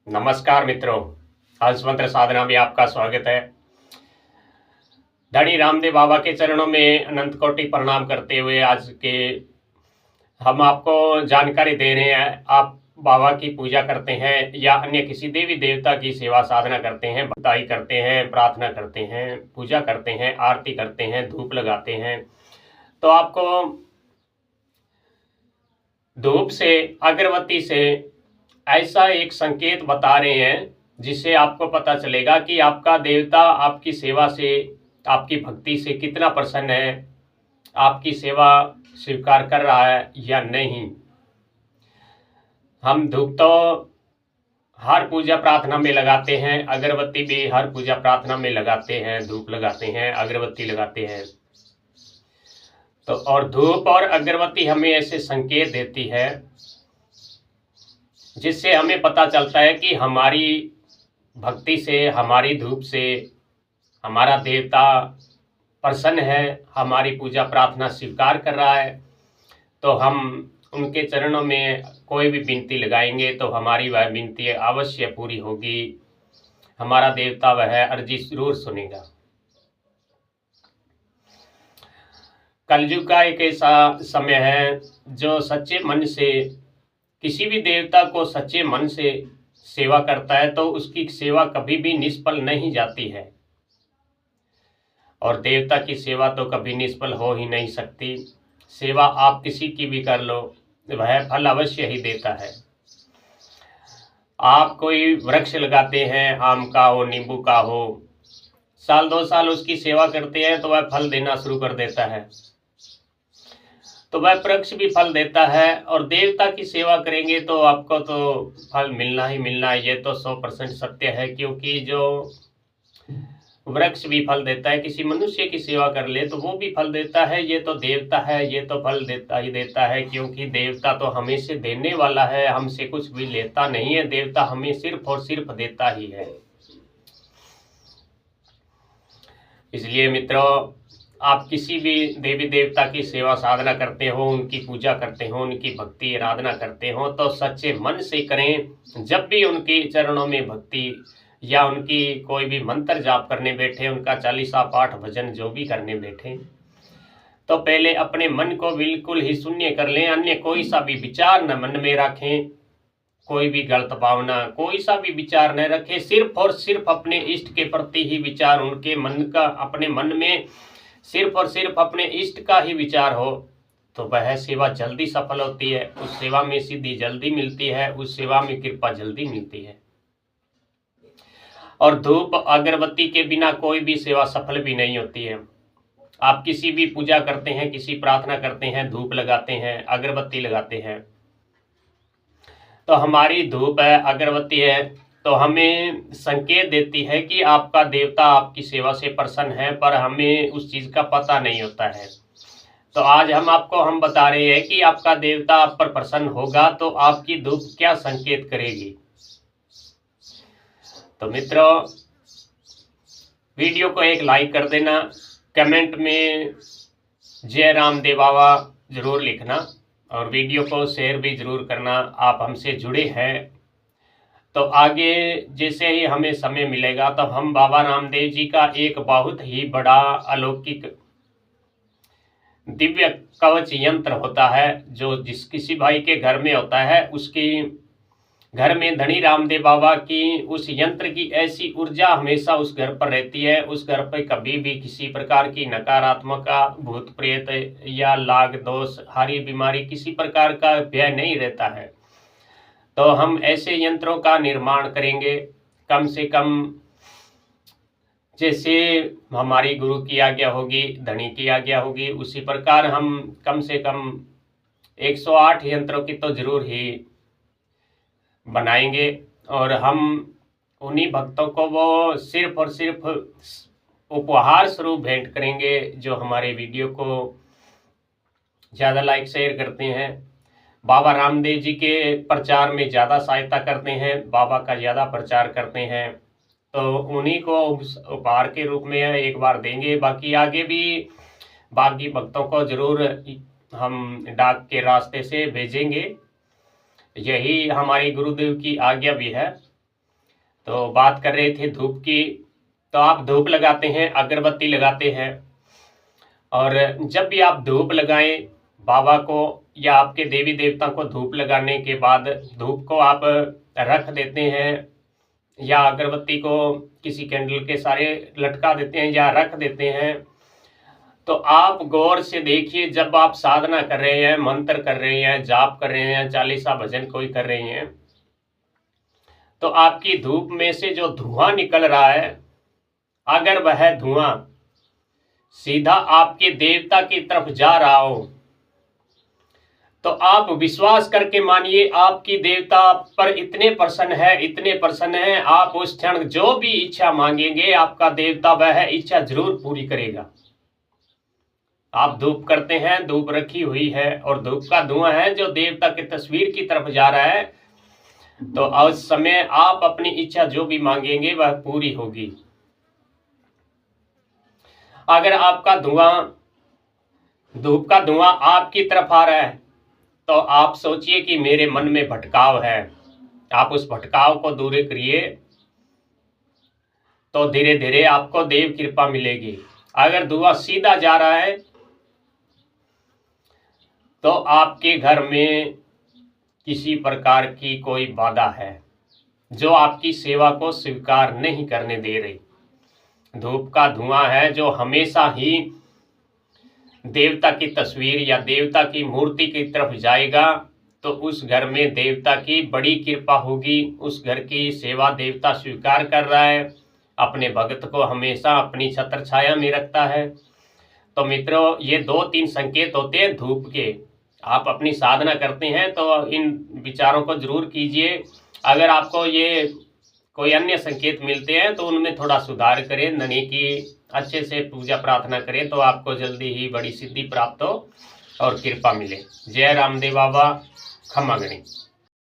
नमस्कार मित्रों, हंस मंत्र साधना में आपका स्वागत है। धनी रामदेव बाबा के चरणों में अनंत कोटि प्रणाम करते हुए आज के हम आपको जानकारी दे रहे हैं। आप बाबा की पूजा करते हैं या अन्य किसी देवी देवता की सेवा साधना करते हैं, भक्ताई करते हैं, प्रार्थना करते हैं, पूजा करते हैं, आरती करते हैं, धूप लगाते हैं, तो आपको धूप से, अगरबत्ती से ऐसा एक संकेत बता रहे हैं जिससे आपको पता चलेगा कि आपका देवता आपकी सेवा से, आपकी भक्ति से कितना प्रसन्न है, आपकी सेवा स्वीकार कर रहा है या नहीं। हम धूप तो हर पूजा प्रार्थना में लगाते हैं, अगरबत्ती भी हर पूजा प्रार्थना में लगाते हैं, धूप लगाते हैं, अगरबत्ती लगाते हैं। तो और धूप और अगरबत्ती हमें ऐसे संकेत देती है जिससे हमें पता चलता है कि हमारी भक्ति से, हमारी धूप से हमारा देवता प्रसन्न है, हमारी पूजा प्रार्थना स्वीकार कर रहा है। तो हम उनके चरणों में कोई भी विनती लगाएंगे तो हमारी वह विनती अवश्य पूरी होगी। हमारा देवता वह अर्जी जरूर सुनेगा। कलयुग का एक ऐसा समय है जो सच्चे मन से किसी भी देवता को सच्चे मन से सेवा करता है तो उसकी सेवा कभी भी निष्फल नहीं जाती है, और देवता की सेवा तो कभी निष्फल हो ही नहीं सकती। सेवा आप किसी की भी कर लो, वह फल अवश्य ही देता है। आप कोई वृक्ष लगाते हैं, आम का हो, नींबू का हो, साल 2 साल उसकी सेवा करते हैं तो वह फल देना शुरू कर देता है, तो वह वृक्ष भी फल देता है। और देवता की सेवा करेंगे तो आपको तो फल मिलना ही मिलना है, ये तो 100% सत्य है। क्योंकि जो वृक्ष भी फल देता है, किसी मनुष्य की सेवा कर ले तो वो भी फल देता है। ये तो देवता है, ये तो फल देता ही देता है, क्योंकि देवता तो हमें से देने वाला है, हमसे कुछ भी लेता नहीं है। देवता हमें सिर्फ और सिर्फ देता ही है। इसलिए मित्रों, आप किसी भी देवी देवता की सेवा साधना करते हो, उनकी पूजा करते हो, उनकी भक्ति आराधना करते हो तो सच्चे मन से करें। जब भी उनके चरणों में भक्ति या उनकी कोई भी मंत्र जाप करने बैठे, उनका चालीसा पाठ भजन जो भी करने बैठे, तो पहले अपने मन को बिल्कुल ही शून्य कर लें। अन्य कोई सा भी विचार न मन में रखें, कोई भी गलत भावना, कोई सा भी विचार न रखें। सिर्फ और सिर्फ अपने इष्ट के प्रति ही विचार, उनके मन का, अपने मन में सिर्फ और सिर्फ अपने इष्ट का ही विचार हो तो वह सेवा जल्दी सफल होती है। उस सेवा में सिद्धि जल्दी मिलती है, उस सेवा में कृपा जल्दी मिलती है। और धूप अगरबत्ती के बिना कोई भी सेवा सफल भी नहीं होती है। आप किसी भी पूजा करते हैं, किसी प्रार्थना करते हैं, धूप लगाते हैं, अगरबत्ती लगाते हैं, तो हमारी धूप है, अगरबत्ती है, तो हमें संकेत देती है कि आपका देवता आपकी सेवा से प्रसन्न है, पर हमें उस चीज़ का पता नहीं होता है। तो आज हम बता रहे हैं कि आपका देवता आप पर प्रसन्न होगा तो आपकी धूप क्या संकेत करेगी। तो मित्रों, वीडियो को एक लाइक कर देना, कमेंट में जय रामदेव बाबा जरूर लिखना, और वीडियो को शेयर भी जरूर करना। आप हमसे जुड़े हैं तो आगे जैसे ही हमें समय मिलेगा तो हम बाबा रामदेव जी का एक बहुत ही बड़ा अलौकिक दिव्य कवच यंत्र होता है जो किसी भाई के घर में होता है, उसकी घर में धनी रामदेव बाबा की उस यंत्र की ऐसी ऊर्जा हमेशा उस घर पर रहती है। उस घर पर कभी भी किसी प्रकार की नकारात्मक, भूत प्रेत या लाग दोष, हारी बीमारी, किसी प्रकार का भय नहीं रहता है। तो हम ऐसे यंत्रों का निर्माण करेंगे, कम से कम जैसे हमारी गुरु की आज्ञा होगी, धनी की आज्ञा होगी, उसी प्रकार हम कम से कम 108 यंत्रों की तो जरूर ही बनाएंगे। और हम उन्हीं भक्तों को वो सिर्फ और सिर्फ उपहार स्वरूप भेंट करेंगे जो हमारे वीडियो को ज़्यादा लाइक शेयर करते हैं, बाबा रामदेव जी के प्रचार में ज़्यादा सहायता करते हैं, बाबा का ज़्यादा प्रचार करते हैं, तो उन्हीं को उपहार के रूप में एक बार देंगे। बाकी आगे भी बाकी भक्तों को ज़रूर हम डाक के रास्ते से भेजेंगे। यही हमारी गुरुदेव की आज्ञा भी है। तो बात कर रहे थे धूप की। तो आप धूप लगाते हैं, अगरबत्ती लगाते हैं, और जब भी आप धूप लगाएं बाबा को या आपके देवी देवता को, धूप लगाने के बाद धूप को आप रख देते हैं या अगरबत्ती को किसी कैंडल के सारे लटका देते हैं या रख देते हैं, तो आप गौर से देखिए, जब आप साधना कर रहे हैं, मंत्र कर रहे हैं, जाप कर रहे हैं, चालीसा भजन कोई कर रहे हैं, तो आपकी धूप में से जो धुआं निकल रहा है, अगर वह धुआं सीधा आपके देवता की तरफ जा रहा हो, तो आप विश्वास करके मानिए आपकी देवता पर इतने प्रसन्न है, इतने प्रसन्न है, आप उस क्षण जो भी इच्छा मांगेंगे आपका देवता वह इच्छा जरूर पूरी करेगा। आप धूप करते हैं, धूप रखी हुई है और धूप का धुआं है जो देवता की तस्वीर की तरफ जा रहा है, तो उस समय आप अपनी इच्छा जो भी मांगेंगे वह पूरी होगी। अगर आपका धुआं, धूप का धुआं आपकी तरफ आ रहा है, तो आप सोचिए कि मेरे मन में भटकाव है, आप उस भटकाव को दूर करिए, तो धीरे धीरे आपको देव कृपा मिलेगी। अगर धुआं सीधा जा रहा है तो आपके घर में किसी प्रकार की कोई बाधा है जो आपकी सेवा को स्वीकार नहीं करने दे रही। धूप का धुआं है जो हमेशा ही देवता की तस्वीर या देवता की मूर्ति की तरफ जाएगा, तो उस घर में देवता की बड़ी कृपा होगी। उस घर की सेवा देवता स्वीकार कर रहा है, अपने भक्त को हमेशा अपनी छत्र छाया में रखता है। तो मित्रों, ये 2-3 संकेत होते हैं धूप के। आप अपनी साधना करते हैं तो इन विचारों को जरूर कीजिए। अगर आपको ये कोई अन्य संकेत मिलते हैं तो उनमें थोड़ा सुधार करें, नहीं कि अच्छे से पूजा प्रार्थना करें, तो आपको जल्दी ही बड़ी सिद्धि प्राप्त हो और कृपा मिले। जय रामदेव बाबा। खम्मा गणी।